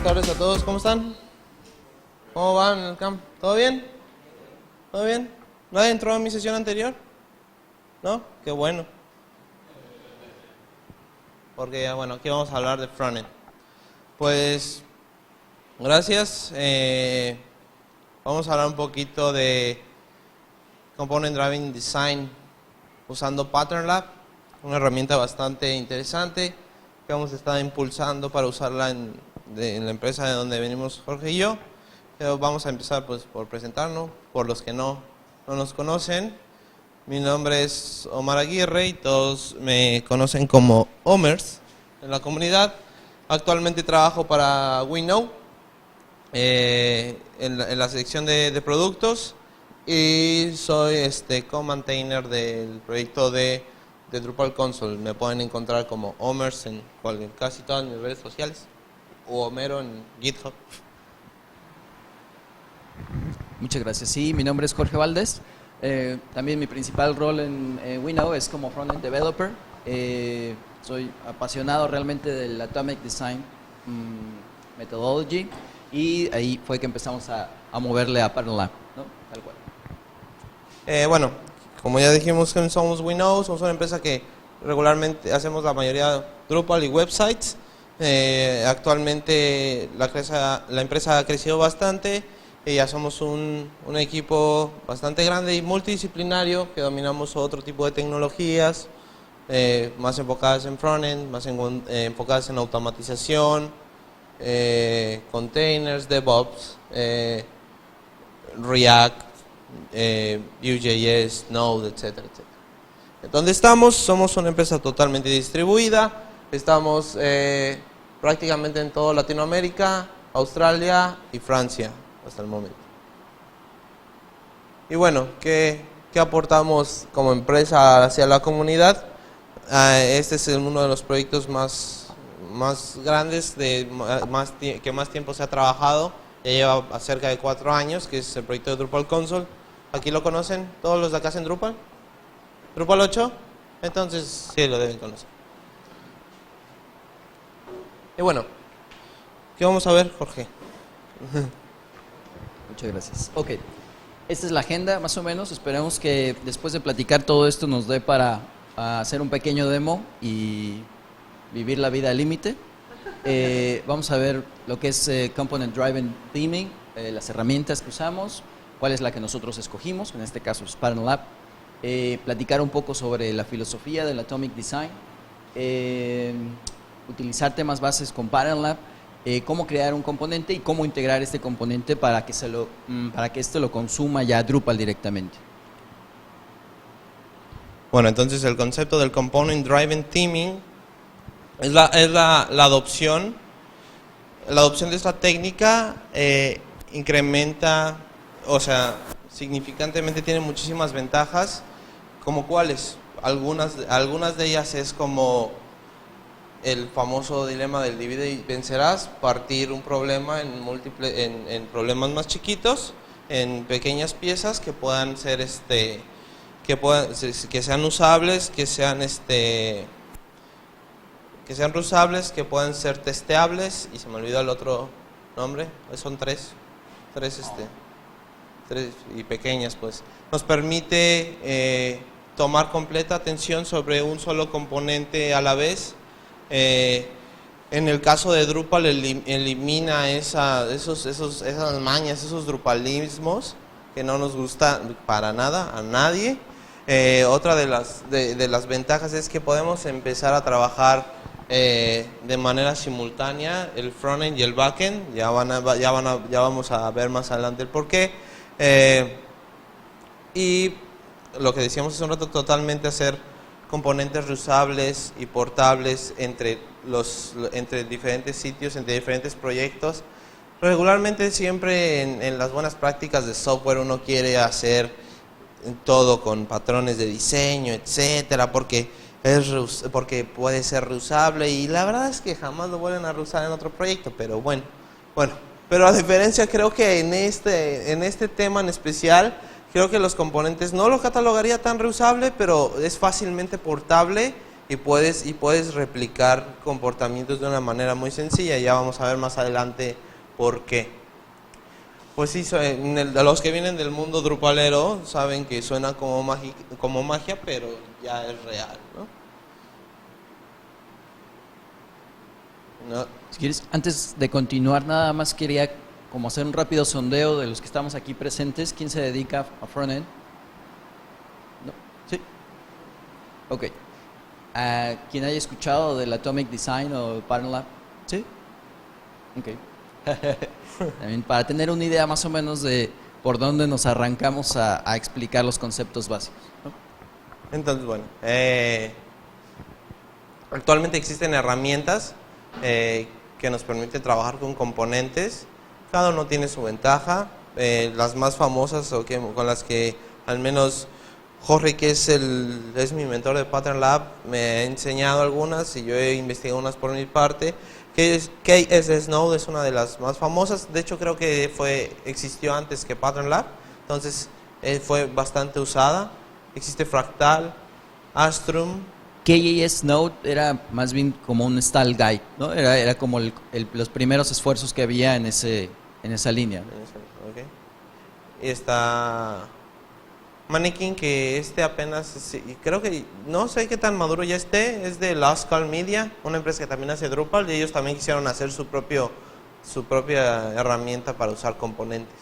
tardes a todos, ¿cómo están? ¿Cómo van en el camp? ¿Todo bien? ¿Todo bien? ¿Nadie entró a mi sesión anterior? ¿No? Qué bueno. Porque ya, bueno, aquí vamos a hablar de frontend. Pues, gracias. Vamos a hablar un poquito de Component Driven Design usando Pattern Lab, una herramienta bastante interesante que vamos a estar impulsando para usarla en la empresa de donde venimos Jorge y yo. Pero vamos a empezar pues por presentarnos, por los que no nos conocen. Mi nombre es Omar Aguirre y todos me conocen como Omers en la comunidad. Actualmente trabajo para WeKnow en la sección de productos y soy co-maintainer del proyecto de Drupal Console. Me pueden encontrar como Omers en casi todas mis redes sociales o Homero en GitHub. Muchas gracias. Sí, mi nombre es Jorge Valdés. También mi principal rol en WeKnow es como frontend developer. Soy apasionado realmente del Atomic Design Methodology y ahí fue que empezamos a moverle a Pattern Lab, ¿no? Tal cual. Bueno, como ya dijimos que somos WeKnow, somos una empresa que regularmente hacemos la mayoría Drupal y websites. Actualmente la empresa ha crecido bastante. Ya somos un equipo bastante grande y multidisciplinario que dominamos otro tipo de tecnologías, más enfocadas en frontend, más enfocadas en automatización, containers, DevOps, React, Vue.js, Node, etcétera, etcétera. ¿Dónde estamos? Somos una empresa totalmente distribuida. Estamos prácticamente en toda Latinoamérica, Australia y Francia hasta el momento. Y bueno, ¿qué aportamos como empresa hacia la comunidad? Este es uno de los proyectos más grandes, que más tiempo se ha trabajado. Ya lleva cerca de 4 años, que es el proyecto de Drupal Console. ¿Aquí lo conocen? ¿Todos los de acá hacen Drupal? ¿Drupal 8? Entonces sí lo deben conocer. Y bueno, ¿qué vamos a ver, Jorge? Muchas gracias. Ok, esta es la agenda más o menos. Esperemos que después de platicar todo esto nos dé para hacer un pequeño demo y vivir la vida al límite. Vamos a ver lo que es Component Driven Theming, las herramientas que usamos, cuál es la que nosotros escogimos, en este caso es Pattern Lab. Platicar un poco sobre la filosofía del Atomic Design, utilizar temas bases con Pattern Lab, cómo crear un componente y cómo integrar este componente para que este lo consuma ya Drupal directamente. Bueno, entonces el concepto del Component Driven Theming es la adopción de esta técnica. Incrementa, o sea, significantemente tiene muchísimas ventajas, como cuáles. Algunas de ellas es como el famoso dilema del divide y vencerás, partir un problema en problemas más chiquitos, en pequeñas piezas que puedan ser que sean usables, que sean reusables, que puedan ser testeables, y se me olvidó el otro nombre. Son tres y pequeñas, pues. Nos permite tomar completa atención sobre un solo componente a la vez. En el caso de Drupal elimina esas mañas, esos drupalismos que no nos gusta para nada a nadie. Otra de las ventajas es que podemos empezar a trabajar de manera simultánea el frontend y el backend. Ya vamos a ver más adelante el porqué. Y lo que decíamos hace un rato, totalmente hacer componentes reusables y portables entre diferentes sitios, entre diferentes proyectos. Regularmente siempre en las buenas prácticas de software uno quiere hacer todo con patrones de diseño, etcétera, porque puede ser reusable, y la verdad es que jamás lo vuelven a reusar en otro proyecto. Pero bueno, pero a diferencia, creo que en este tema en especial, creo que los componentes no lo catalogaría tan reusable, pero es fácilmente portable y puedes replicar comportamientos de una manera muy sencilla. Ya vamos a ver más adelante por qué. Pues sí, los que vienen del mundo drupalero saben que suena como magia, pero ya es real, ¿no? Si quieres, antes de continuar, nada más quería como hacer un rápido sondeo de los que estamos aquí presentes. ¿Quién se dedica a frontend? ¿No? ¿Sí? Ok. ¿Quién haya escuchado del Atomic Design o Pattern Lab? ¿Sí? Ok. También para tener una idea más o menos de por dónde nos arrancamos a explicar los conceptos básicos, ¿no? Entonces, bueno, actualmente existen herramientas que nos permiten trabajar con componentes. Cada uno tiene su ventaja. Las más famosas con las que al menos Jorge, que es mi mentor de Pattern Lab, me ha enseñado algunas y yo he investigado unas por mi parte. KS Node es una de las más famosas. De hecho, creo que existió antes que Pattern Lab, entonces fue bastante usada. Existe Fractal, Astrum. KS Node era más bien como un style guide, ¿no? Era como los primeros esfuerzos que había en esa línea. Okay. Y está Mannequin, que apenas, creo que, no sé qué tan maduro ya esté, es de Last Call Media, una empresa que también hace Drupal, y ellos también quisieron hacer su propia herramienta para usar componentes.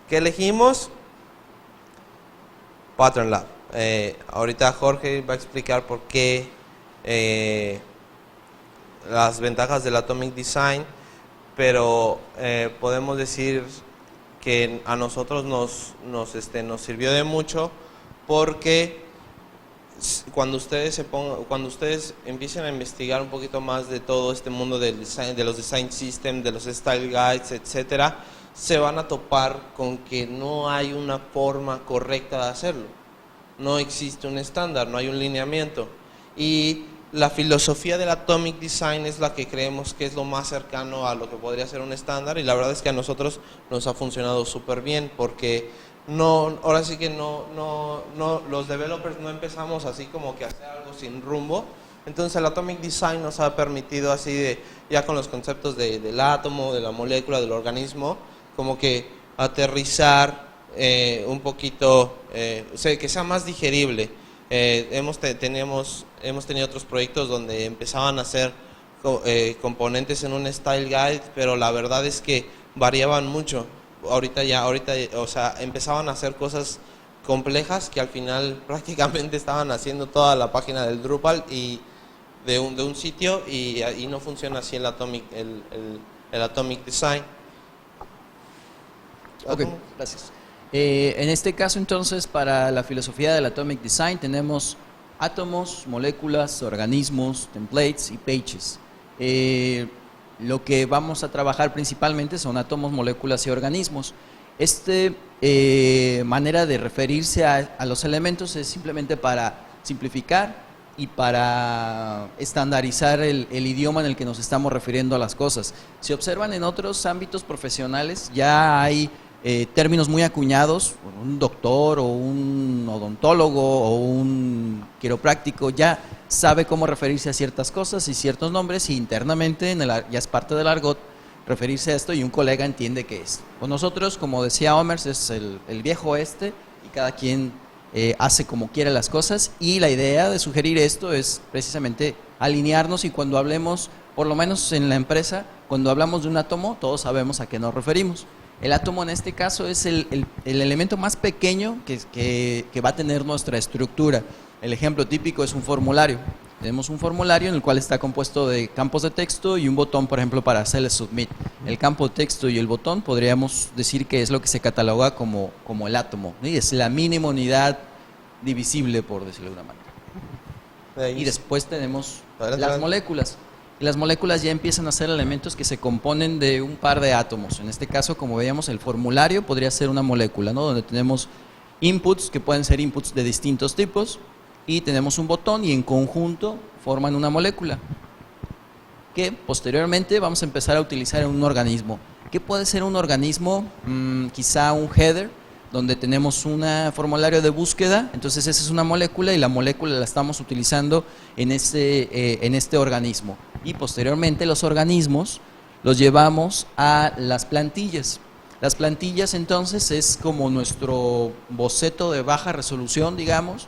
¿Qué elegimos? Pattern Lab. Ahorita Jorge va a explicar por qué las ventajas del Atomic Design, pero podemos decir que a nosotros nos sirvió de mucho, porque cuando ustedes empiecen a investigar un poquito más de todo este mundo del design, de los design systems, de los style guides, etcétera, se van a topar con que no hay una forma correcta de hacerlo. No existe un estándar, no hay un lineamiento. Y la filosofía del Atomic Design es la que creemos que es lo más cercano a lo que podría ser un estándar, y la verdad es que a nosotros nos ha funcionado súper bien, porque ahora sí que los developers no empezamos así como que a hacer algo sin rumbo. Entonces el Atomic Design nos ha permitido así ya con los conceptos del átomo, de la molécula, del organismo, como que aterrizar un poquito, o sea, que sea más digerible. Hemos tenido otros proyectos donde empezaban a hacer componentes en un style guide, pero la verdad es que variaban mucho. Ahorita, o sea, empezaban a hacer cosas complejas que al final prácticamente estaban haciendo toda la página del Drupal y de un sitio, y no funciona así el Atomic Design. Ok, gracias. En este caso, entonces, para la filosofía del Atomic Design tenemos átomos, moléculas, organismos, templates y pages. Lo que vamos a trabajar principalmente son átomos, moléculas y organismos. Manera de referirse a los elementos es simplemente para simplificar y para estandarizar el idioma en el que nos estamos refiriendo a las cosas. Si observan en otros ámbitos profesionales, ya hay términos muy acuñados. Un doctor o un odontólogo o un quiropráctico ya sabe cómo referirse a ciertas cosas y ciertos nombres, y internamente ya es parte del argot referirse a esto, y un colega entiende qué es. Con nosotros, como decía Omers, es el viejo oeste, y cada quien hace como quiere las cosas, y la idea de sugerir esto es precisamente alinearnos, y cuando hablemos, por lo menos en la empresa, cuando hablamos de un átomo, todos sabemos a qué nos referimos. El átomo en este caso es el elemento más pequeño que va a tener nuestra estructura. El ejemplo típico es un formulario. Tenemos un formulario en el cual está compuesto de campos de texto y un botón, por ejemplo, para hacerle submit. El campo de texto y el botón podríamos decir que es lo que se cataloga como el átomo, ¿sí? Es la mínima unidad divisible, por decirlo de una manera. Y después tenemos las moléculas. Y las moléculas ya empiezan a ser elementos que se componen de un par de átomos. En este caso, como veíamos, el formulario podría ser una molécula, ¿no? Donde tenemos inputs, que pueden ser inputs de distintos tipos, y tenemos un botón, y en conjunto forman una molécula que posteriormente vamos a empezar a utilizar en un organismo. ¿Qué puede ser un organismo? Quizá un header. donde tenemos un formulario de búsqueda. Entonces esa es una molécula y la molécula la estamos utilizando en este organismo. Y posteriormente los organismos los llevamos a las plantillas. Las plantillas entonces es como nuestro boceto de baja resolución, digamos,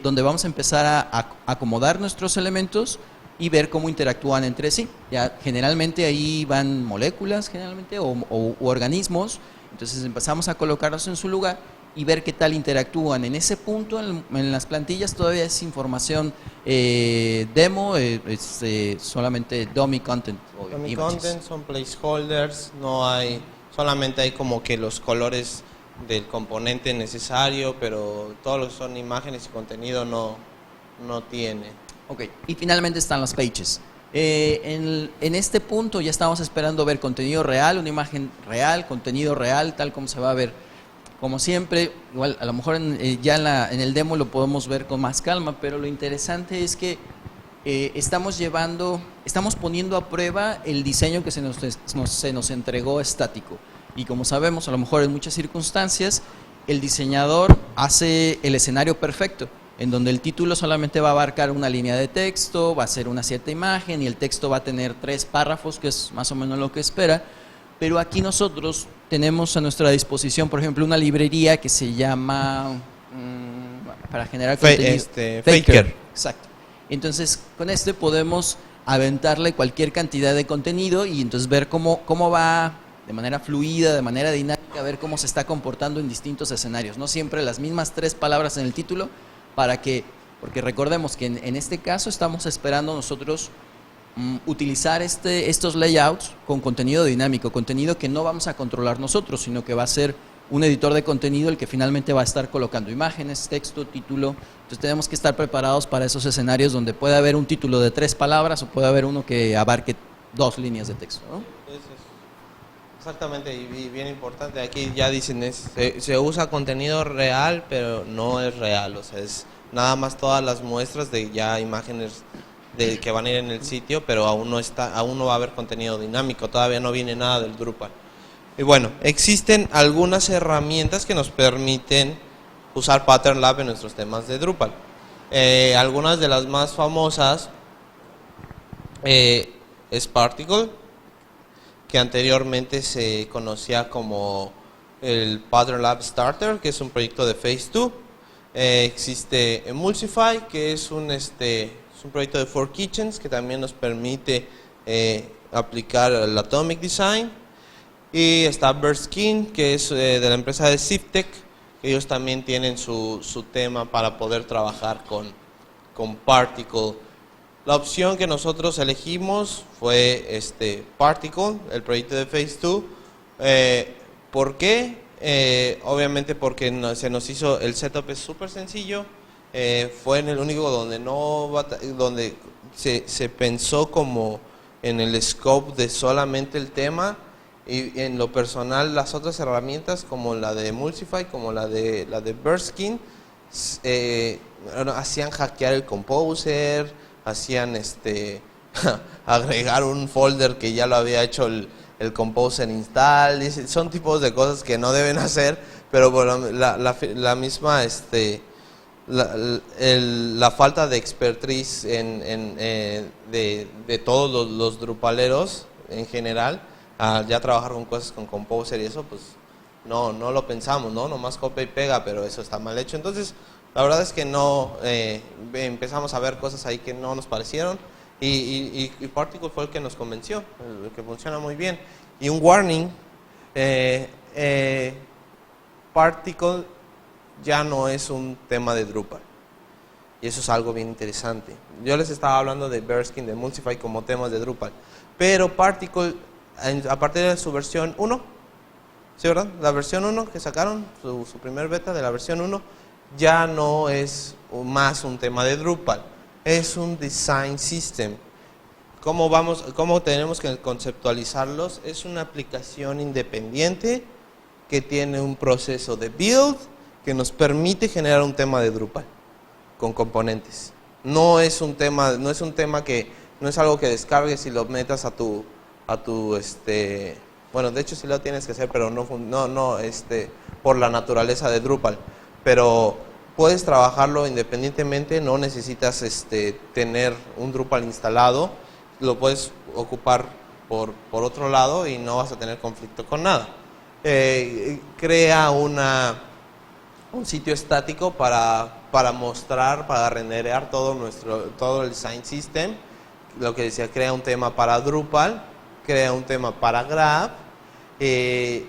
donde vamos a empezar a acomodar nuestros elementos y ver cómo interactúan entre sí. Ya generalmente ahí van moléculas generalmente o organismos, entonces empezamos a colocarlos en su lugar y ver qué tal interactúan. En ese punto, en las plantillas todavía es información demo, solamente dummy content. Dummy content son placeholders, no hay, solamente hay como que los colores del componente necesario, pero todos los que son imágenes y contenido no tiene. Ok, y finalmente están los pages. En este punto ya estamos esperando ver contenido real, una imagen real, contenido real, tal como se va a ver. Como siempre, igual a lo mejor ya en el demo lo podemos ver con más calma, pero lo interesante es que estamos poniendo a prueba el diseño que se nos entregó estático. Y como sabemos, a lo mejor en muchas circunstancias, el diseñador hace el escenario perfecto, en donde el título solamente va a abarcar una línea de texto, va a ser una cierta imagen y el texto va a tener 3 párrafos, que es más o menos lo que espera. Pero aquí nosotros tenemos a nuestra disposición, por ejemplo, una librería que se llama, para generar contenido, Faker. Exacto. Entonces, con este podemos aventarle cualquier cantidad de contenido y entonces ver cómo va de manera fluida, de manera dinámica, ver cómo se está comportando en distintos escenarios. No siempre las mismas 3 palabras en el título, porque recordemos que en este caso estamos esperando nosotros utilizar estos layouts con contenido dinámico, contenido que no vamos a controlar nosotros, sino que va a ser un editor de contenido el que finalmente va a estar colocando imágenes, texto, título. Entonces tenemos que estar preparados para esos escenarios donde puede haber un título de 3 palabras o puede haber uno que abarque 2 líneas de texto, ¿no? Exactamente, y bien importante, aquí ya dicen, se usa contenido real, pero no es real, o sea, es nada más todas las muestras de ya imágenes que van a ir en el sitio, pero aún no va a haber contenido dinámico, todavía no viene nada del Drupal. Y bueno, existen algunas herramientas que nos permiten usar Pattern Lab en nuestros temas de Drupal. Algunas de las más famosas es Particle, que anteriormente se conocía como el Pattern Lab Starter, que es un proyecto de Phase2. Existe Emulsify, que es un proyecto de 4Kitchens, que también nos permite aplicar el Atomic Design. Y está Bearskin, que es de la empresa de Sifteck, que ellos también tienen su tema para poder trabajar con Particle. La opción que nosotros elegimos fue Particle, el proyecto de Phase2. ¿Por qué? Obviamente porque se nos hizo, el setup es súper sencillo. Fue en el único donde se pensó como en el scope de solamente el tema, y en lo personal las otras herramientas como la de Emulsify, como la de Bearskin, hacían hackear el Composer, hacían agregar un folder que ya lo había hecho el Composer install. Son tipos de cosas que no deben hacer, pero bueno, la misma la falta de expertise de todos los drupaleros en general, al ya trabajar con cosas con Composer y eso, pues no lo pensamos, ¿no? Nomás copia y pega, pero eso está mal hecho. Entonces, la verdad es que empezamos a ver cosas ahí que no nos parecieron, y Particle fue el que nos convenció, el que funciona muy bien. Y un warning, Particle ya no es un tema de Drupal, y eso es algo bien interesante. Yo les estaba hablando de Bearskin, de Emulsify como temas de Drupal, pero Particle, a partir de su versión 1, ¿sí, verdad? La versión 1 que sacaron, su primer beta de la versión 1, ya no es más un tema de Drupal, es un design system. ¿Cómo tenemos que conceptualizarlos? Es una aplicación independiente que tiene un proceso de build que nos permite generar un tema de Drupal con componentes. No es algo que descargues y lo metas a tu bueno, de hecho sí lo tienes que hacer, pero no por la naturaleza de Drupal, pero puedes trabajarlo independientemente, no necesitas tener un Drupal instalado, lo puedes ocupar por otro lado y no vas a tener conflicto con nada. Crea un sitio estático para mostrar, para renderear todo el design system. Lo que decía, crea un tema para Drupal, crea un tema para Graph y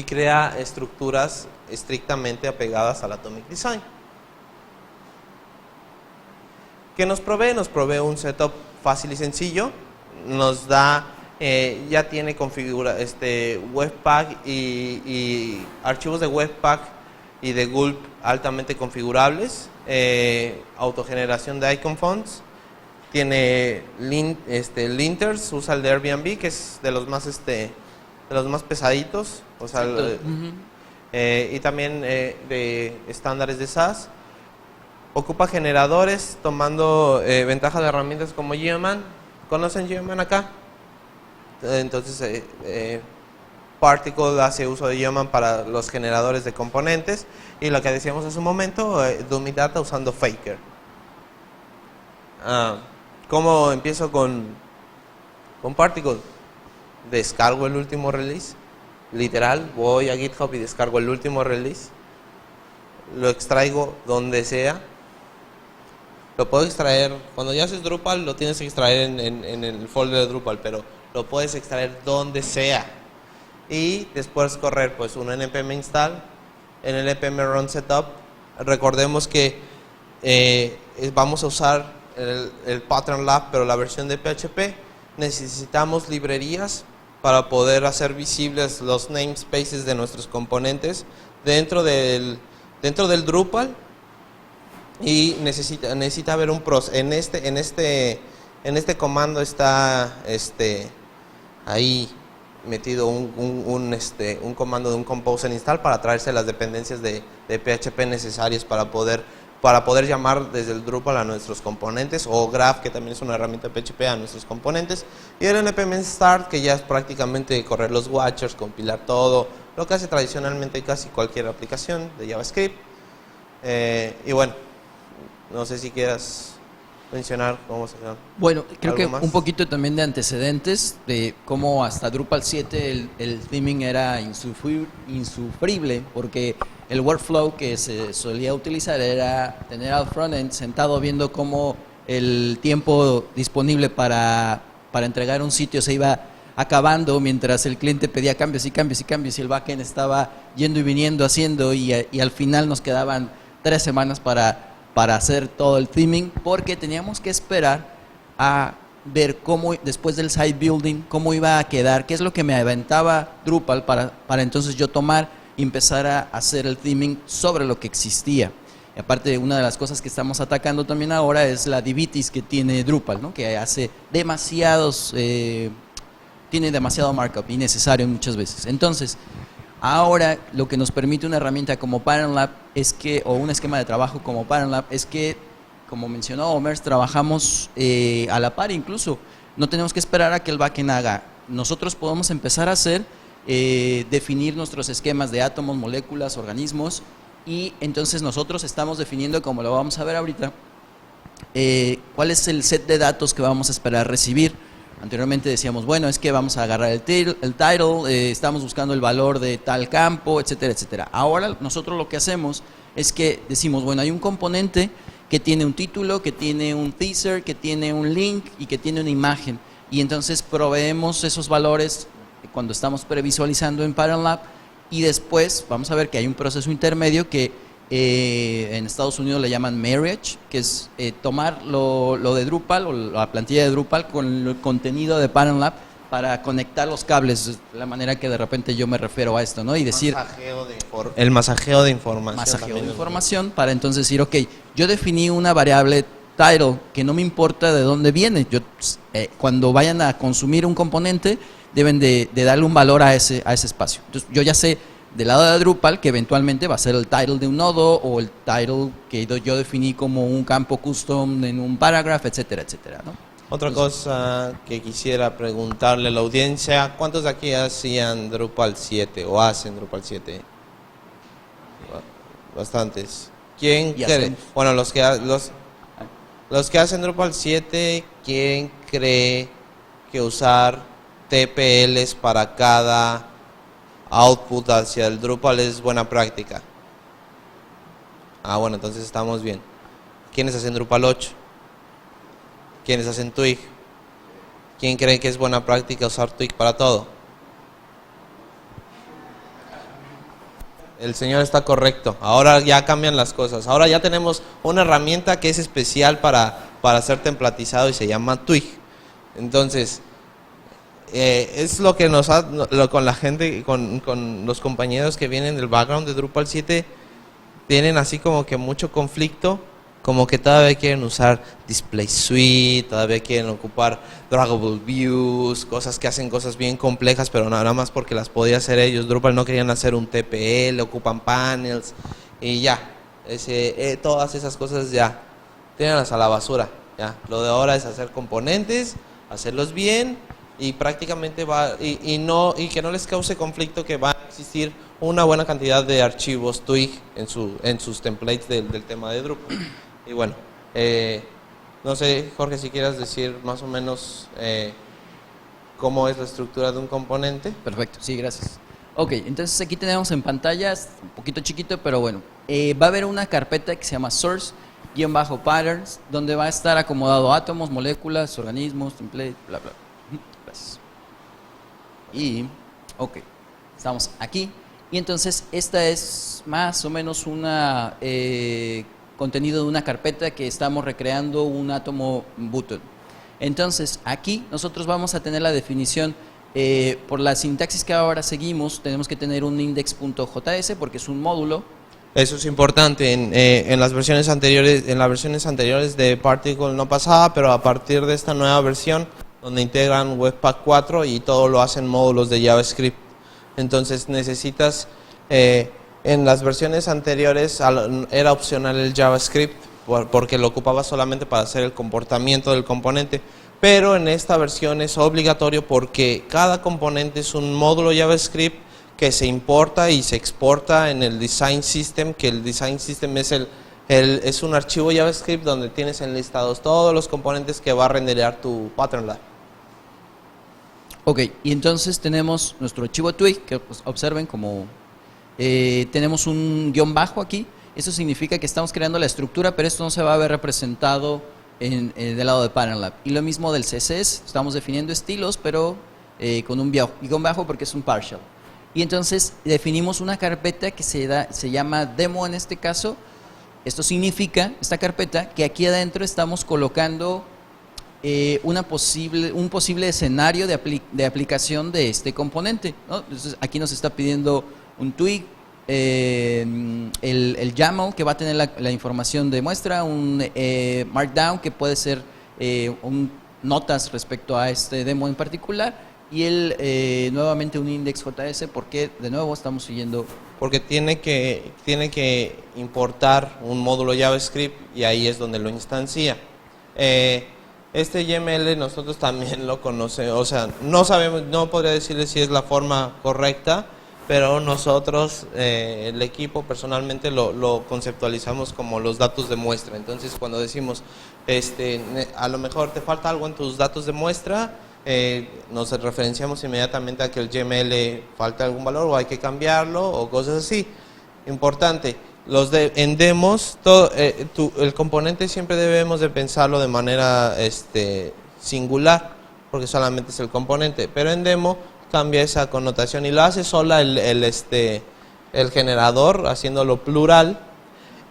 crea estructuras estrictamente apegadas al Atomic Design. ¿Qué nos provee? Nos provee un setup fácil y sencillo. Nos da, ya tiene Webpack y archivos de Webpack y de Gulp altamente configurables, autogeneración de icon fonts, tiene linters, usa el de Airbnb, que es de los más pesaditos, o sea, y también de estándares de SaaS. Ocupa generadores tomando ventaja de herramientas como Geoman. ¿Conocen Geoman acá? Entonces Particle hace uso de Geoman para los generadores de componentes, y lo que decíamos hace un momento, Dummy Data usando Faker. ¿Cómo empiezo con Particle? Descargo el último release, literal, voy a GitHub y descargo el último release, lo extraigo donde sea. Lo puedo extraer, cuando ya haces Drupal lo tienes que extraer en el folder de Drupal, pero lo puedes extraer donde sea. Y después correr pues un npm install, en el npm run setup. Recordemos que vamos a usar el Pattern Lab, pero la versión de PHP. Necesitamos librerías para poder hacer visibles los namespaces de nuestros componentes dentro del Drupal. Y necesita haber un proceso. En este comando está ahí metido un comando de un composer install para traerse las dependencias de PHP necesarias para poder llamar desde el Drupal a nuestros componentes, o Graph, que también es una herramienta de PHP, a nuestros componentes, y el npm start, que ya es prácticamente correr los watchers, compilar todo, lo que hace tradicionalmente casi cualquier aplicación de JavaScript. Y bueno, no sé si quieras mencionar cómo se llama. Bueno, creo que más. Un poquito también de antecedentes de cómo hasta Drupal 7 el theming era insufrible, porque el workflow que se solía utilizar era tener al frontend sentado viendo cómo el tiempo disponible para entregar un sitio se iba acabando mientras el cliente pedía cambios y cambios y cambios, y el backend estaba yendo y viniendo haciendo, y al final nos quedaban 3 semanas para hacer todo el theming, porque teníamos que esperar a ver cómo, después del site building, cómo iba a quedar, qué es lo que me aventaba Drupal para entonces yo tomar y empezar a hacer el theming sobre lo que existía. Y aparte, una de las cosas que estamos atacando también ahora es la divitis que tiene Drupal, ¿no? Que hace tiene demasiado markup innecesario muchas veces. Entonces, ahora lo que nos permite una herramienta como Pattern Lab o un esquema de trabajo como Pattern Lab es que, como mencionó Omer, trabajamos a la par incluso. No tenemos que esperar a que el backend haga. Nosotros podemos empezar a hacer, definir nuestros esquemas de átomos, moléculas, organismos, y entonces nosotros estamos definiendo, como lo vamos a ver ahorita, cuál es el set de datos que vamos a esperar recibir. Anteriormente decíamos, bueno, es que vamos a agarrar el title, estamos buscando el valor de tal campo, etcétera, etcétera. Ahora nosotros lo que hacemos es que decimos, bueno, hay un componente que tiene un título, que tiene un teaser, que tiene un link y que tiene una imagen. Y entonces proveemos esos valores cuando estamos previsualizando en Pattern Lab, y después vamos a ver que hay un proceso intermedio que en Estados Unidos le llaman marriage, que es tomar lo de Drupal o la plantilla de Drupal con el contenido de Pattern Lab para conectar los cables, la manera que de repente yo me refiero a esto, ¿no? Y decir el masajeo de información. Masajeo de información para entonces decir, ok, yo definí una variable title que no me importa de dónde viene. Yo cuando vayan a consumir un componente deben de darle un valor a ese espacio. Entonces yo ya sé del lado de Drupal que eventualmente va a ser el title de un nodo, o el title que yo definí como un campo custom en un paragraph, etcétera, etcétera, ¿no? Otra cosa que quisiera preguntarle a la audiencia, ¿cuántos de aquí hacían Drupal 7 o hacen Drupal 7? Bastantes. ¿Quién Y cree? hacemos. Bueno, los que hacen Drupal 7, ¿quién cree que usar TPLs para cada output hacia el Drupal es buena práctica? Ah, bueno, entonces estamos bien. ¿Quiénes hacen Drupal 8? ¿Quiénes hacen Twig? ¿Quién cree que es buena práctica usar Twig para todo? El señor está correcto. Ahora ya cambian las cosas. Ahora ya tenemos una herramienta que es especial para hacer templatizado y se llama Twig. Entonces, es lo que nos ha, con la gente, con los compañeros que vienen del background de Drupal 7, tienen así como que mucho conflicto, como que todavía quieren usar Display Suite, todavía quieren ocupar Draggable Views, cosas que hacen cosas bien complejas, pero nada más porque las podía hacer ellos. Drupal no querían hacer un TPL, ocupan panels y ya, todas esas cosas ya, tírenlas a la basura. Ya. Lo de ahora es hacer componentes, hacerlos bien y prácticamente y que no les cause conflicto que va a existir una buena cantidad de archivos Twig en sus templates del tema de Drupal. Y bueno, no sé, Jorge, si quieras decir más o menos cómo es la estructura de un componente. Perfecto, sí, gracias. Ok, entonces aquí tenemos en pantalla, un poquito chiquito, pero bueno, va a haber una carpeta que se llama source-patterns, donde va a estar acomodado átomos, moléculas, organismos, template, bla, bla. Gracias. Y, ok, estamos aquí. Y entonces esta es más o menos una contenido de una carpeta que estamos recreando un átomo button. Entonces aquí nosotros vamos a tener la definición, por la sintaxis que ahora seguimos, tenemos que tener un index.js porque es un módulo. Eso es importante. En las versiones anteriores de Particle no pasaba, pero a partir de esta nueva versión, donde integran Webpack 4 y todo lo hacen módulos de JavaScript. Entonces necesitas, en las versiones anteriores era opcional el JavaScript porque lo ocupaba solamente para hacer el comportamiento del componente, pero en esta versión es obligatorio porque cada componente es un módulo JavaScript que se importa y se exporta en el Design System, que el Design System es un archivo JavaScript donde tienes enlistados todos los componentes que va a renderear tu Pattern Lab. Ok, y entonces tenemos nuestro archivo Twig, que pues, observen como tenemos un guión bajo aquí. Eso significa que estamos creando la estructura, pero esto no se va a ver representado del lado de Pattern Lab. Y lo mismo del CSS, estamos definiendo estilos, pero con un guión bajo porque es un partial. Y entonces definimos una carpeta que se llama demo en este caso. Esto significa, esta carpeta, que aquí adentro estamos colocando un posible escenario de aplicación de este componente, ¿no? Entonces aquí nos está pidiendo un Twig, el YAML que va a tener la información de muestra, un Markdown que puede ser notas respecto a este demo en particular, y nuevamente un index.js porque de nuevo estamos siguiendo. Porque tiene que importar un módulo JavaScript y ahí es donde lo instancia. Este YML nosotros también lo conocemos, o sea, no sabemos, no podría decirle si es la forma correcta, pero nosotros, el equipo personalmente lo conceptualizamos como los datos de muestra. Entonces cuando decimos, a lo mejor te falta algo en tus datos de muestra, nos referenciamos inmediatamente a que el YML falta algún valor o hay que cambiarlo o cosas así. Importante. En demos, el componente siempre debemos de pensarlo de manera singular, porque solamente es el componente, pero en demo cambia esa connotación y lo hace sola el generador, haciéndolo plural.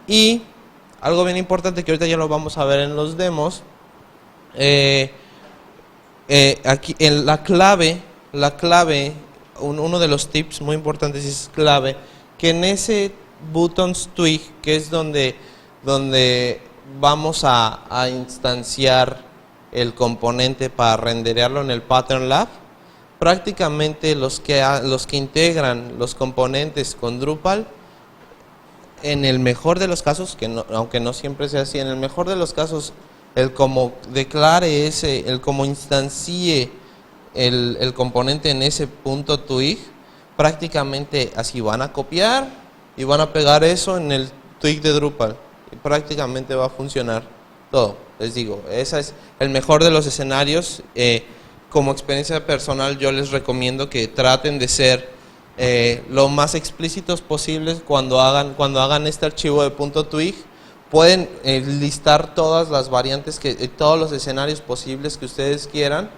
Y algo bien importante que ahorita ya lo vamos a ver en los demos, aquí en la clave, uno de los tips muy importantes es clave, que en ese buttons Twig, que es donde vamos a instanciar el componente para renderearlo en el Pattern Lab, prácticamente los que integran los componentes con Drupal, en el mejor de los casos, aunque no siempre sea así, en el mejor de los casos el como declare el como instancie el componente en ese punto twig, prácticamente así van a copiar y van a pegar eso en el twig de Drupal y prácticamente va a funcionar todo. Les digo, ese es el mejor de los escenarios. Como experiencia personal yo les recomiendo que traten de ser lo más explícitos posibles cuando hagan este archivo de .twig. Pueden listar todas las variantes, todos los escenarios posibles que ustedes quieran,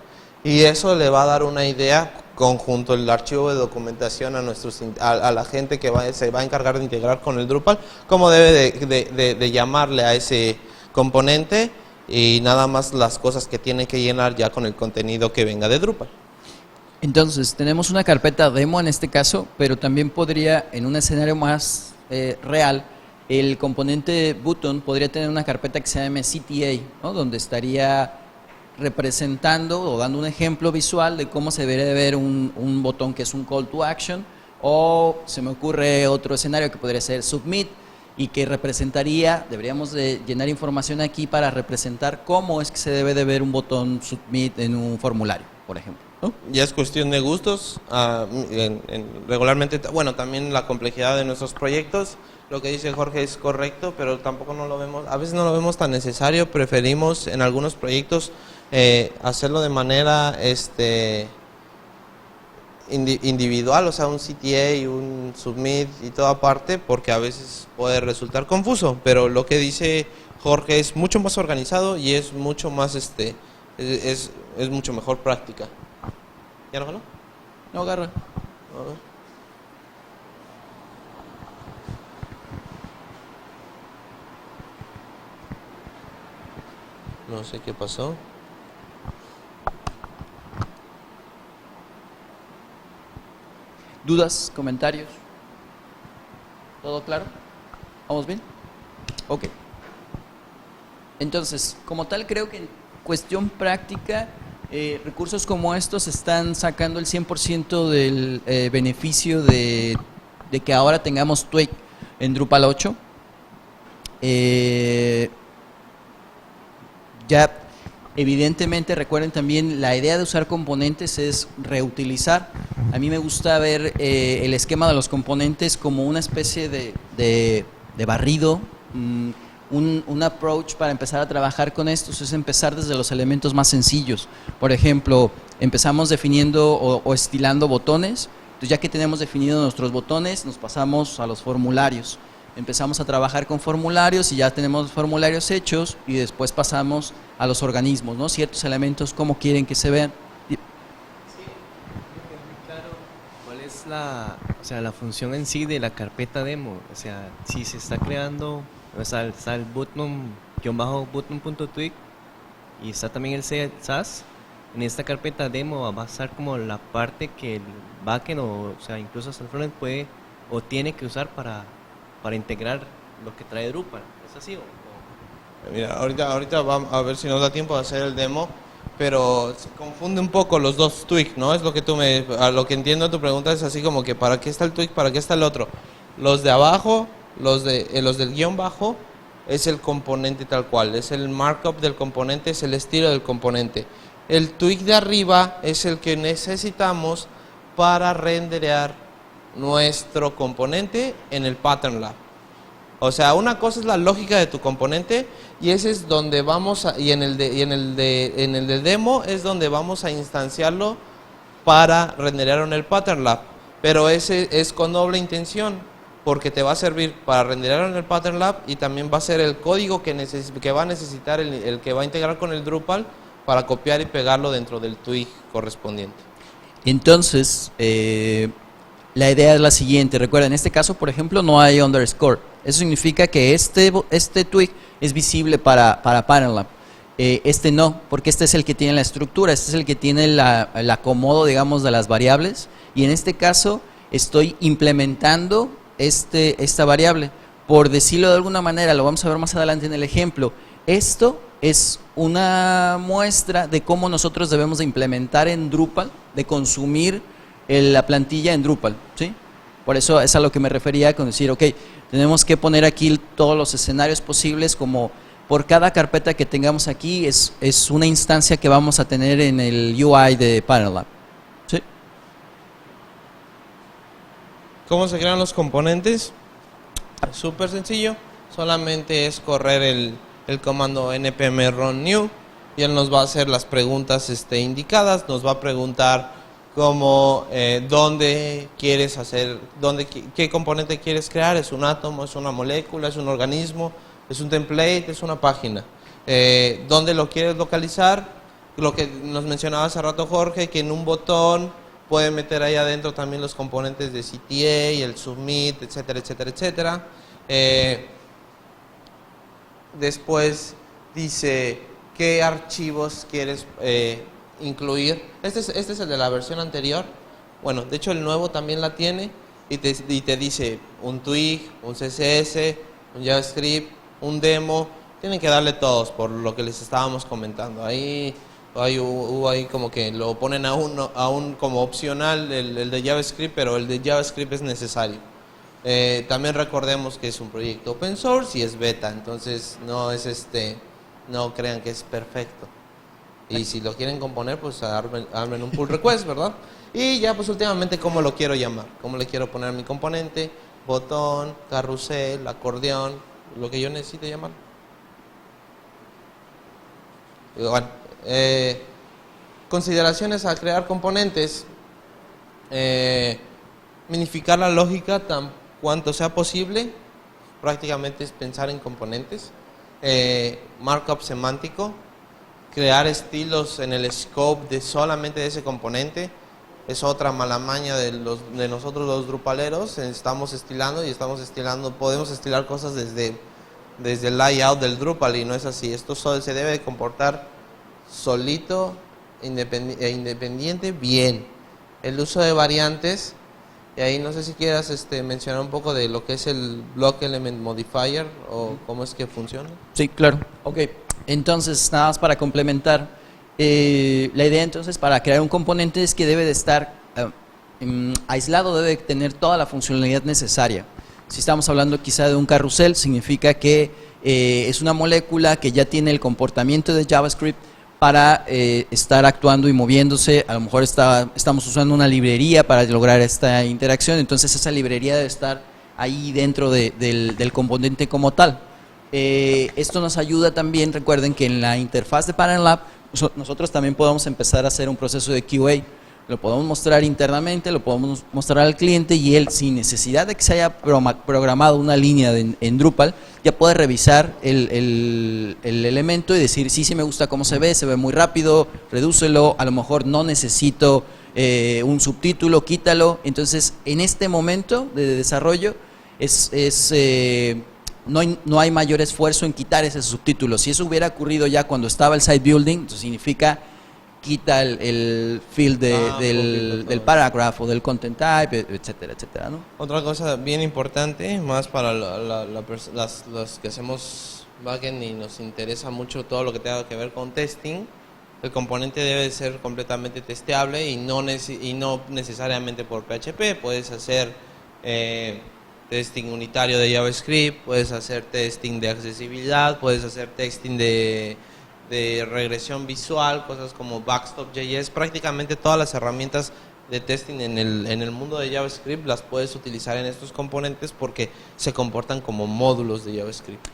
y eso le va a dar una idea conjunto el archivo de documentación a la gente que se va a encargar de integrar con el Drupal, cómo debe de llamarle a ese componente y nada más las cosas que tiene que llenar ya con el contenido que venga de Drupal. Entonces, tenemos una carpeta demo en este caso, pero también podría, en un escenario más real, el componente button podría tener una carpeta que se llame CTA, ¿no? Donde estaría representando o dando un ejemplo visual de cómo se debería de ver un botón que es un call to action, o se me ocurre otro escenario que podría ser submit y que representaría, deberíamos de llenar información aquí para representar cómo es que se debe de ver un botón submit en un formulario, por ejemplo, ¿no? Ya es cuestión de gustos, regularmente, bueno, también la complejidad de nuestros proyectos. Lo que dice Jorge es correcto, pero tampoco no lo vemos, a veces no lo vemos tan necesario. Preferimos en algunos proyectos hacerlo de manera individual, o sea, un CTA y un submit y toda parte, porque a veces puede resultar confuso, pero lo que dice Jorge es mucho más organizado y es mucho más es mucho mejor práctica. ¿Ya no jaló? No, agarra. A ver. No sé qué pasó. ¿Dudas? ¿Comentarios? ¿Todo claro? ¿Vamos bien? Ok. Entonces, como tal, creo que en cuestión práctica, recursos como estos están sacando el 100% del beneficio de que ahora tengamos Twig en Drupal 8. Ya, evidentemente, recuerden también, la idea de usar componentes es reutilizar. A mí me gusta ver el esquema de los componentes como una especie de barrido. Un approach para empezar a trabajar con estos es empezar desde los elementos más sencillos. Por ejemplo, empezamos definiendo o estilando botones. Entonces, ya que tenemos definidos nuestros botones, nos pasamos a los formularios. Empezamos a trabajar con formularios y ya tenemos formularios hechos, y después pasamos a los organismos, ¿no? Ciertos elementos, cómo quieren que se vean. Sí, claro. ¿Cuál es la función en sí de la carpeta demo? O sea, si se está creando, o sea, está el button.twig y está también el SAS. En esta carpeta demo va a estar como la parte que el backend o sea, incluso hasta el frontend puede o tiene que usar para integrar lo que trae Drupal. ¿Es así? Mira, ahorita vamos a ver si nos da tiempo de hacer el demo, pero se confunde un poco los dos twigs, ¿no? Es lo que a lo que entiendo tu pregunta es así como que ¿para qué está el twig? ¿Para qué está el otro? Los de abajo, los del guión bajo, es el componente tal cual, es el markup del componente, es el estilo del componente. El twig de arriba es el que necesitamos para renderear nuestro componente en el Pattern Lab. O sea, una cosa es la lógica de tu componente y ese es donde vamos en el de demo es donde vamos a instanciarlo para renderear en el Pattern Lab. Pero ese es con doble intención, porque te va a servir para renderear en el Pattern Lab y también va a ser el código que va a necesitar el que va a integrar con el Drupal para copiar y pegarlo dentro del twig correspondiente. Entonces, la idea es la siguiente. Recuerda, en este caso, por ejemplo, no hay underscore. Eso significa que este twig es visible para Pattern Lab. Este no, porque este es el que tiene la estructura, este es el que tiene el acomodo, digamos, de las variables. Y en este caso, estoy implementando esta variable. Por decirlo de alguna manera, lo vamos a ver más adelante en el ejemplo. Esto es una muestra de cómo nosotros debemos de implementar en Drupal, de consumir la plantilla en Drupal, ¿sí? Por eso es a lo que me refería con decir, ok, tenemos que poner aquí todos los escenarios posibles como por cada carpeta que tengamos aquí es una instancia que vamos a tener en el UI de Parallab. ¿Sí? ¿Cómo se crean los componentes? Súper sencillo, solamente es correr el comando npm run new y él nos va a hacer las preguntas indicadas, nos va a preguntar cómo, dónde quieres hacer, qué componente quieres crear, es un átomo, es una molécula, es un organismo, es un template, es una página, dónde lo quieres localizar, lo que nos mencionaba hace rato Jorge, que en un botón puede meter ahí adentro también los componentes de CTA y el submit, etcétera, etcétera, etcétera. Después dice qué archivos quieres incluir. Este es el de la versión anterior. Bueno, de hecho el nuevo también la tiene y te dice un twig, un CSS, un JavaScript, un demo. Tienen que darle todos por lo que les estábamos comentando. Ahí como que lo ponen aún como opcional el de JavaScript, pero el de JavaScript es necesario. También recordemos que es un proyecto open source y es beta, entonces no es no crean que es perfecto. Y si lo quieren componer, pues armen un pull request, ¿verdad? Y ya pues últimamente cómo lo quiero llamar, cómo le quiero poner mi componente, botón, carrusel, acordeón, lo que yo necesite llamar. Bueno, consideraciones al crear componentes, minificar la lógica tan cuanto sea posible, prácticamente es pensar en componentes, markup semántico, crear estilos en el scope de solamente de ese componente, es otra mala maña de nosotros los drupaleros, estamos estilando, podemos estilar cosas desde el layout del Drupal y no es así, esto solo se debe de comportar solito e independiente bien. El uso de variantes, y ahí no sé si quieras mencionar un poco de lo que es el Block Element Modifier o cómo es que funciona. Sí, claro. Ok, entonces nada más para complementar, la idea entonces para crear un componente es que debe de estar aislado, debe tener toda la funcionalidad necesaria. Si estamos hablando quizá de un carrusel, significa que es una molécula que ya tiene el comportamiento de JavaScript para estar actuando y moviéndose. A lo mejor estamos usando una librería para lograr esta interacción, entonces esa librería debe estar ahí dentro del componente como tal. Esto nos ayuda también, recuerden que en la interfaz de Parallab nosotros también podemos empezar a hacer un proceso de QA. Lo podemos mostrar internamente, lo podemos mostrar al cliente y él, sin necesidad de que se haya programado una línea en Drupal, ya puede revisar el elemento y decir, sí me gusta cómo se ve muy rápido, redúcelo, a lo mejor no necesito un subtítulo, quítalo. Entonces, en este momento de desarrollo no hay mayor esfuerzo en quitar ese subtítulo. Si eso hubiera ocurrido ya cuando estaba el site building, eso significa quita el field del paragraph o del content type, etcétera, etcétera, ¿no? Otra cosa bien importante, más para los que hacemos backend y nos interesa mucho todo lo que tenga que ver con testing, el componente debe ser completamente testeable y no necesariamente por PHP. Puedes hacer testing unitario de JavaScript, puedes hacer testing de accesibilidad, puedes hacer testing de regresión visual, cosas como Backstop.js. Prácticamente todas las herramientas de testing en el mundo de JavaScript las puedes utilizar en estos componentes porque se comportan como módulos de JavaScript.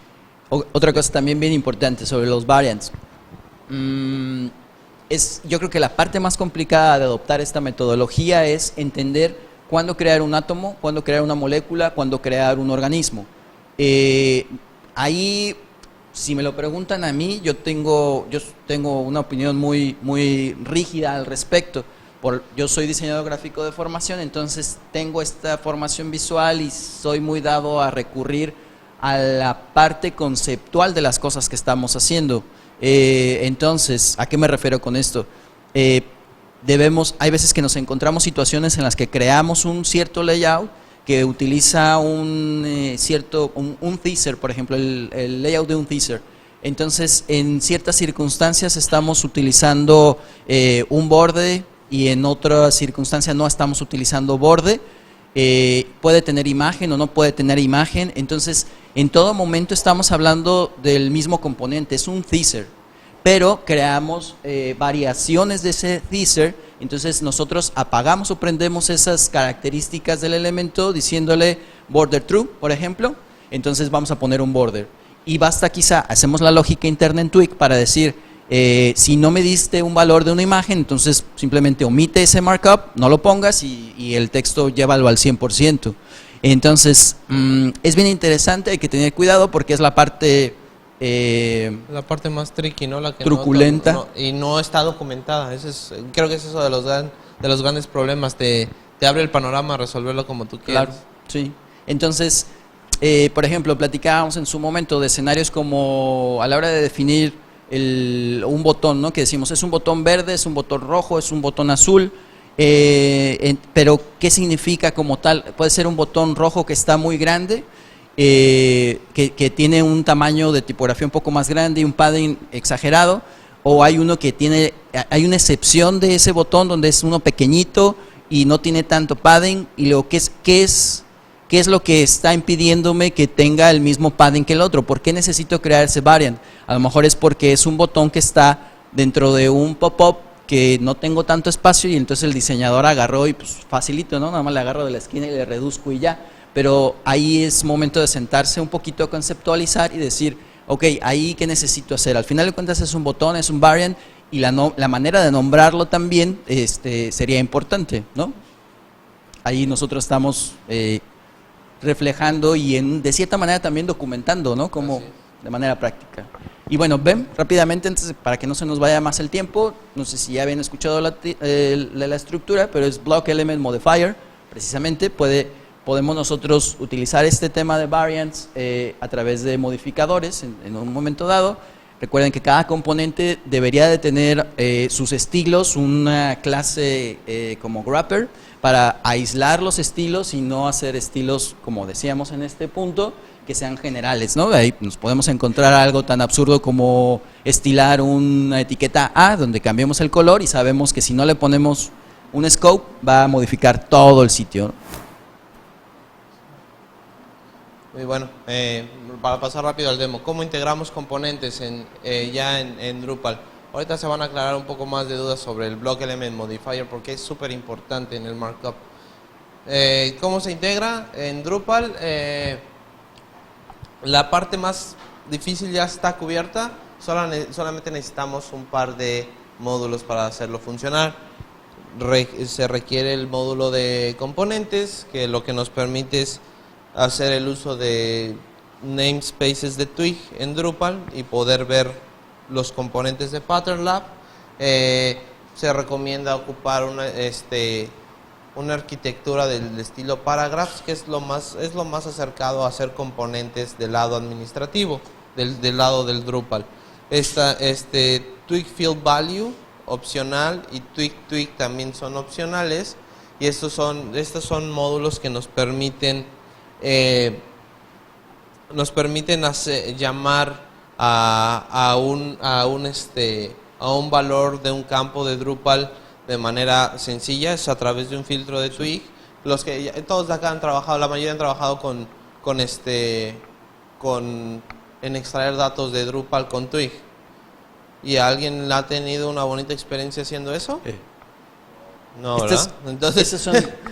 Otra cosa también bien importante sobre los variants. Yo creo que la parte más complicada de adoptar esta metodología es entender cuándo crear un átomo, cuándo crear una molécula, cuándo crear un organismo. Ahí, si me lo preguntan a mí, yo tengo una opinión muy rígida al respecto. Yo soy diseñador gráfico de formación, entonces tengo esta formación visual y soy muy dado a recurrir a la parte conceptual de las cosas que estamos haciendo. Entonces, ¿a qué me refiero con esto? Hay veces que nos encontramos situaciones en las que creamos un cierto layout que utiliza un teaser, por ejemplo, el layout de un teaser. Entonces, en ciertas circunstancias estamos utilizando un borde y en otra circunstancia no estamos utilizando borde. Puede tener imagen o no puede tener imagen. Entonces, en todo momento estamos hablando del mismo componente, es un teaser, pero creamos variaciones de ese teaser. Entonces nosotros apagamos o prendemos esas características del elemento diciéndole border true, por ejemplo. Entonces vamos a poner un border. Y basta quizá, hacemos la lógica interna en Twig para decir, si no me diste un valor de una imagen, entonces simplemente omite ese markup, no lo pongas y el texto llévalo al 100%. Entonces, es bien interesante, hay que tener cuidado porque es la parte... la parte más tricky, ¿no? La que truculenta. y no está documentada. Creo que es eso de los grandes problemas. Te abre el panorama a resolverlo como tú quieras. Claro, sí. Entonces, por ejemplo, platicábamos en su momento de escenarios como a la hora de definir un botón, ¿no? Que decimos, es un botón verde, es un botón rojo, es un botón azul. Pero, ¿qué significa como tal? Puede ser un botón rojo que está muy grande, que tiene un tamaño de tipografía un poco más grande y un padding exagerado, o hay uno que hay una excepción de ese botón donde es uno pequeñito y no tiene tanto padding, y luego ¿qué es lo que está impidiéndome que tenga el mismo padding que el otro? ¿Por qué necesito crear ese variant? A lo mejor es porque es un botón que está dentro de un pop-up que no tengo tanto espacio, y entonces el diseñador agarró y pues facilito, ¿no? Nada más le agarro de la esquina y le reduzco y ya. Pero ahí es momento de sentarse un poquito a conceptualizar y decir, ok, ahí ¿qué necesito hacer? Al final de cuentas es un botón, es un variant, y la manera de nombrarlo también sería importante, ¿no? Ahí nosotros estamos reflejando y de cierta manera también documentando, ¿no? Como de manera práctica. Y bueno, ven rápidamente, entonces, para que no se nos vaya más el tiempo, no sé si ya habían escuchado la estructura, pero es Block Element Modifier, precisamente. Podemos nosotros utilizar este tema de variants a través de modificadores en un momento dado. Recuerden que cada componente debería de tener sus estilos, una clase como wrapper, para aislar los estilos y no hacer estilos, como decíamos en este punto, que sean generales, ¿no? Ahí nos podemos encontrar algo tan absurdo como estilar una etiqueta A, donde cambiemos el color y sabemos que si no le ponemos un scope, va a modificar todo el sitio, ¿no? Muy bueno, para pasar rápido al demo, ¿cómo integramos componentes ya en Drupal? Ahorita se van a aclarar un poco más de dudas sobre el Block Element Modifier porque es súper importante en el markup. ¿Cómo se integra en Drupal? La parte más difícil ya está cubierta, solamente necesitamos un par de módulos para hacerlo funcionar. Se requiere el módulo de componentes, que lo que nos permite es hacer el uso de namespaces de Twig en Drupal y poder ver los componentes de Pattern Lab. Se recomienda ocupar una arquitectura del estilo Paragraphs, que es lo más acercado a hacer componentes del lado administrativo, del lado del Drupal. Twig Field Value opcional y Twig también son opcionales, y estos son módulos que nos permiten llamar a un valor de un campo de Drupal de manera sencilla, es a través de un filtro de Twig. Todos de acá han trabajado, la mayoría han trabajado en extraer datos de Drupal con Twig. ¿Y alguien ha tenido una bonita experiencia haciendo eso? No, ¿verdad? Entonces,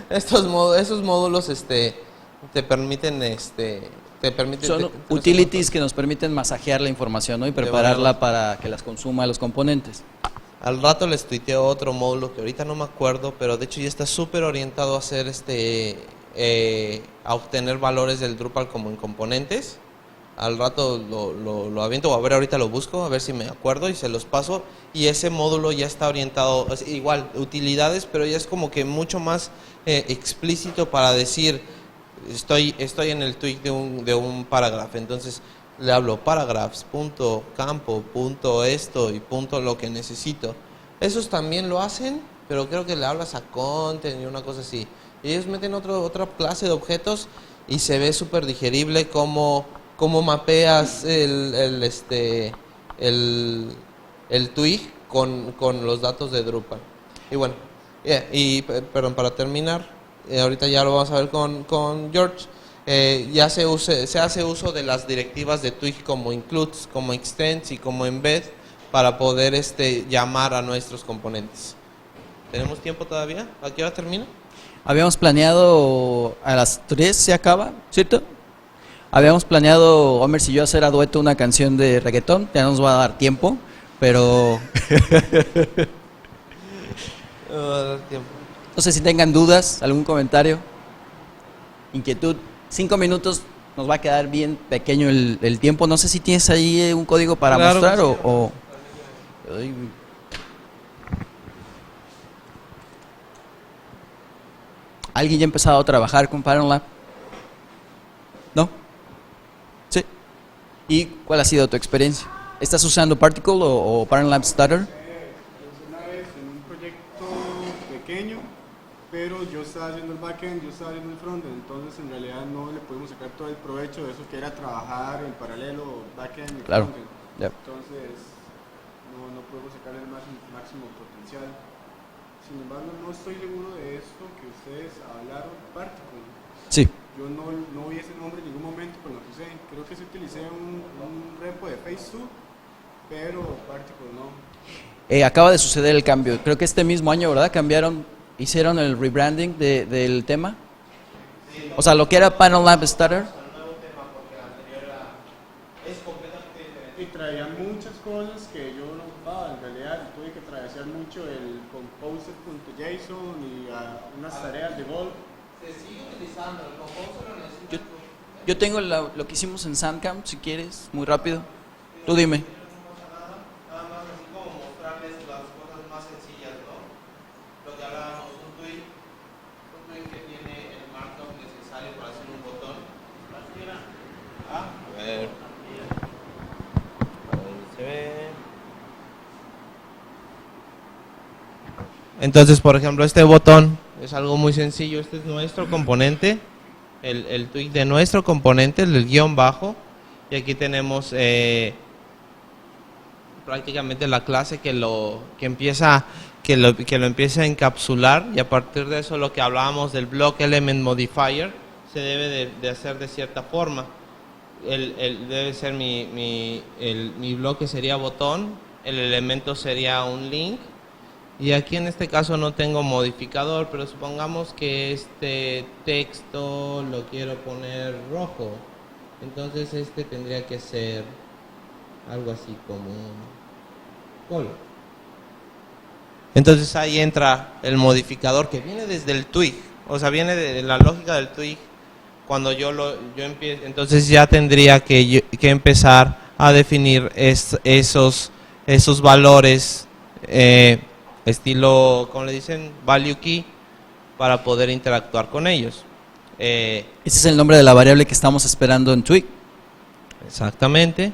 esos módulos te permiten son utilities que nos permiten masajear la información, ¿no? Y prepararla para que las consuma los componentes. Al rato les tuiteo otro módulo que ahorita no me acuerdo, pero de hecho ya está súper orientado a hacer a obtener valores del Drupal como en componentes. Al rato lo aviento, o a ver, ahorita lo busco, a ver si me acuerdo y se los paso. Y ese módulo ya está orientado, igual, utilidades, pero ya es como que mucho más explícito para decir, estoy en el Twig de un paragraph, entonces le hablo paragraphs, punto campo, punto esto y punto lo que necesito. Esos también lo hacen, pero creo que le hablas a content y una cosa así. Y ellos meten otra clase de objetos y se ve súper digerible cómo mapeas el Twig con los datos de Drupal. Y bueno, perdón, para terminar, ahorita ya lo vamos a ver con George. se hace uso de las directivas de Twig como includes, como extends y como embed para poder llamar a nuestros componentes. ¿Tenemos tiempo todavía? ¿A qué hora termina? Habíamos planeado a las 3 se acaba, ¿cierto? Habíamos planeado, Homer y yo, hacer a dueto una canción de reggaetón. Ya no nos va a dar tiempo, pero no sé si tengan dudas, algún comentario, inquietud. 5 minutos, nos va a quedar bien pequeño el tiempo. No sé si tienes ahí un código para Claro mostrar que sí. Ay, ¿alguien ya ha empezado a trabajar con Pattern Lab? ¿No? Sí. ¿Y cuál ha sido tu experiencia? ¿Estás usando Particle o Pattern Lab Stutter? Una vez en un proyecto pequeño, pero yo estaba haciendo el backend, yo estaba haciendo el frontend, entonces en realidad no le pudimos sacar todo el provecho de eso que era trabajar en paralelo backend y Claro. frontend. Ya. Entonces no pudimos sacar el máximo potencial. Sin embargo, no estoy seguro de esto que ustedes hablaron, Particle. Sí. Yo no vi ese nombre en ningún momento con lo que usé. Creo que sí utilicé un repo de Face2, pero Particle no. Acaba de suceder el cambio. Creo que este mismo año, ¿verdad? Hicieron el rebranding del tema. O sea, lo que era Pattern Lab Stutter. Y traía muchas cosas que yo no ocupaba en realidad. Tuve que traducir mucho el composer.json y unas tareas de Go. Se sigue utilizando el Composer, lo necesitas. Yo tengo lo que hicimos en Sandcamp, si quieres, muy rápido. Tú dime. Nada más así como mostrarles las cosas más sencillas, ¿no? Lo que hablábamos, un tweet que tiene el markup necesario para hacer un botón. A ver. Ahí se ve. Entonces, por ejemplo, este botón es algo muy sencillo. Este es nuestro componente, el tweak de nuestro componente, el guión bajo. Y aquí tenemos prácticamente la clase que lo empieza a encapsular, y a partir de eso lo que hablábamos del block element modifier se debe de hacer de cierta forma. Debe ser mi bloque sería botón, el elemento sería un link, y aquí en este caso no tengo modificador, pero supongamos que este texto lo quiero poner rojo, entonces este tendría que ser algo así como color. Entonces ahí entra el modificador que viene desde el twig, o sea, viene de la lógica del twig. Cuando yo empiezo, entonces ya tendría que empezar a definir esos valores estilo, ¿cómo le dicen? Value key, para poder interactuar con ellos. Ese es el nombre de la variable que estamos esperando en Twig. Exactamente.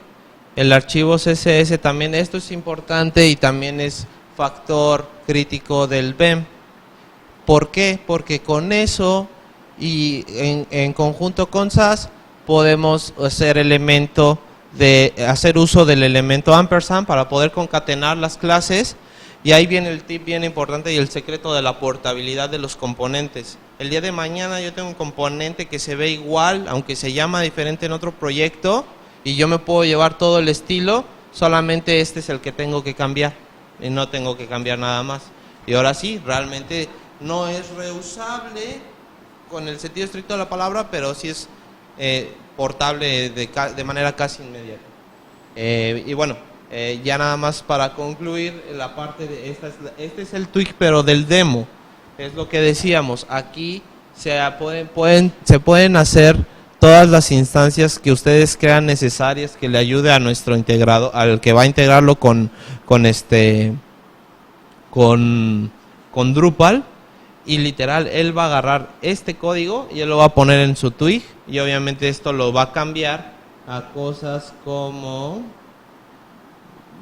El archivo CSS también, esto es importante y también es factor crítico del BEM. ¿Por qué? Porque con eso y en conjunto con SAS podemos hacer uso del elemento ampersand para poder concatenar las clases, y ahí viene el tip bien importante y el secreto de la portabilidad de los componentes. El día de mañana yo tengo un componente que se ve igual, aunque se llama diferente en otro proyecto, y yo me puedo llevar todo el estilo, solamente este es el que tengo que cambiar y no tengo que cambiar nada más. Y ahora sí, realmente no es reusable con el sentido estricto de la palabra, pero sí es portable de manera casi inmediata. Y bueno, ya nada más para concluir la parte de este es el tweak, pero del demo. Es lo que decíamos, aquí se pueden hacer todas las instancias que ustedes crean necesarias que le ayude a nuestro integrado, al que va a integrarlo con Drupal, y literal él va a agarrar este código y él lo va a poner en su twig, y obviamente esto lo va a cambiar a cosas como,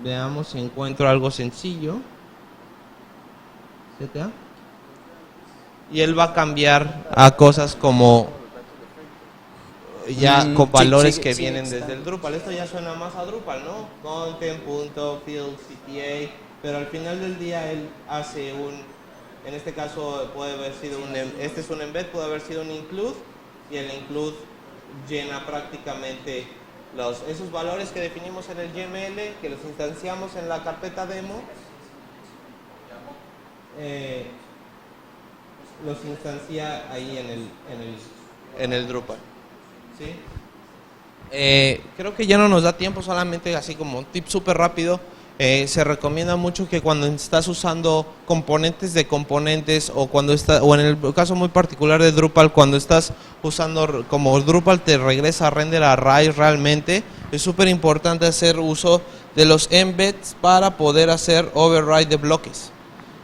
veamos si encuentro algo sencillo, CTA, y él va a cambiar a cosas como ya con valores que vienen desde el Drupal. Esto ya suena más a Drupal, ¿no? Content.field.cta, pero al final del día él hace en este caso puede haber sido este es un embed, puede haber sido un include, y el include llena prácticamente esos valores que definimos en el YML, que los instanciamos en la carpeta demo, los instancia ahí en el Drupal. ¿Sí? Creo que ya no nos da tiempo, solamente así como un tip súper rápido. Se recomienda mucho que cuando estás usando componentes de componentes o en el caso muy particular de Drupal, cuando estás usando, como Drupal te regresa a render arrays realmente, es súper importante hacer uso de los embeds para poder hacer override de bloques.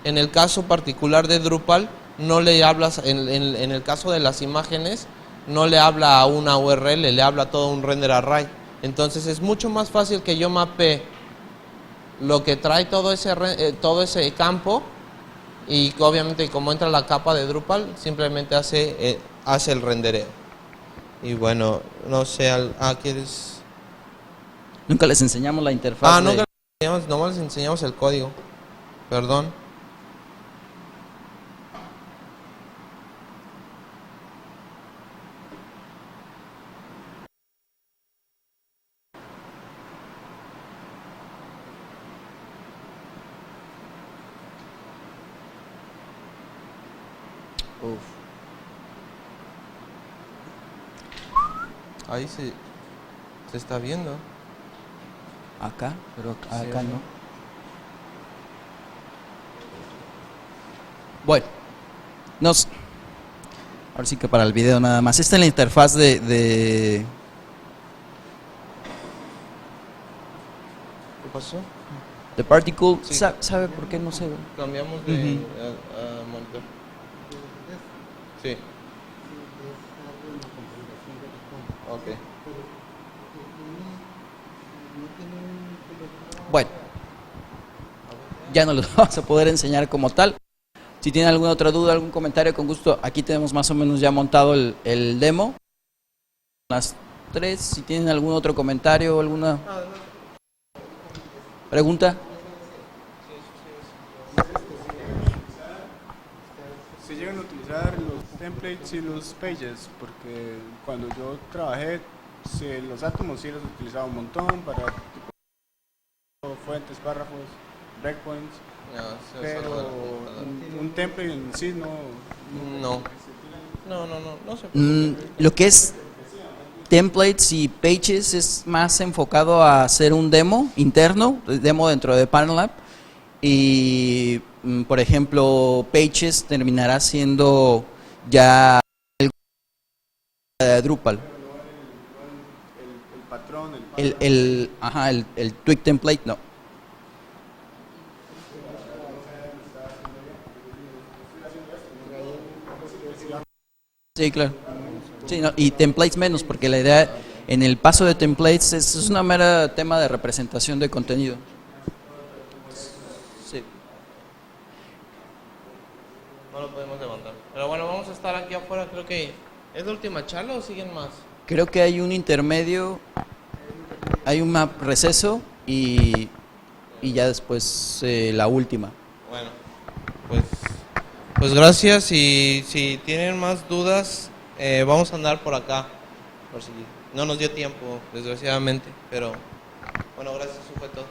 En el caso particular de Drupal, no le hablas, en el caso de las imágenes, no le habla a una URL, le habla a todo un render array. Entonces es mucho más fácil que yo mapee lo que trae todo ese campo, y obviamente como entra la capa de Drupal, simplemente hace el rendereo. Y bueno, no sé, ¿quieres? Nunca les enseñamos la interfaz. Nunca les enseñamos, nomás les enseñamos el código. Perdón. Uf. Ahí se está viendo. Acá, pero acá Sí, no. Bueno, ahora sí que para el video nada más. Esta es la interfaz de ¿Qué pasó? Particle. Sí. ¿Sabe por qué no se ve? Cambiamos de a monitor. Sí. Ok. Bueno, ya no los vamos a poder enseñar como tal. Si tienen alguna otra duda, algún comentario, con gusto, aquí tenemos más o menos ya montado el demo. Las 3, si tienen algún otro comentario o alguna pregunta. Se llegan a utilizar los templates y los pages, porque cuando yo trabajé, los átomos sí los utilizaba un montón para tipo, fuentes, párrafos, breakpoints, pero un template en sí no se preocupe. Lo que es templates y pages es más enfocado a hacer un demo interno, demo dentro de Panel y por ejemplo pages terminará siendo ya el de Drupal. El patrón, el Twig template no. Sí, claro. Sí, no, y templates menos, porque la idea en el paso de templates es una mera tema de representación de contenido. Sí. No lo podemos levantar. Pero bueno, vamos a estar aquí afuera. Creo que es la última charla o siguen más. Creo que hay un intermedio, hay un receso y ya después la última. Bueno, pues gracias, y si tienen más dudas, vamos a andar por acá, por si no nos dio tiempo, desgraciadamente, pero bueno, gracias, eso fue todo.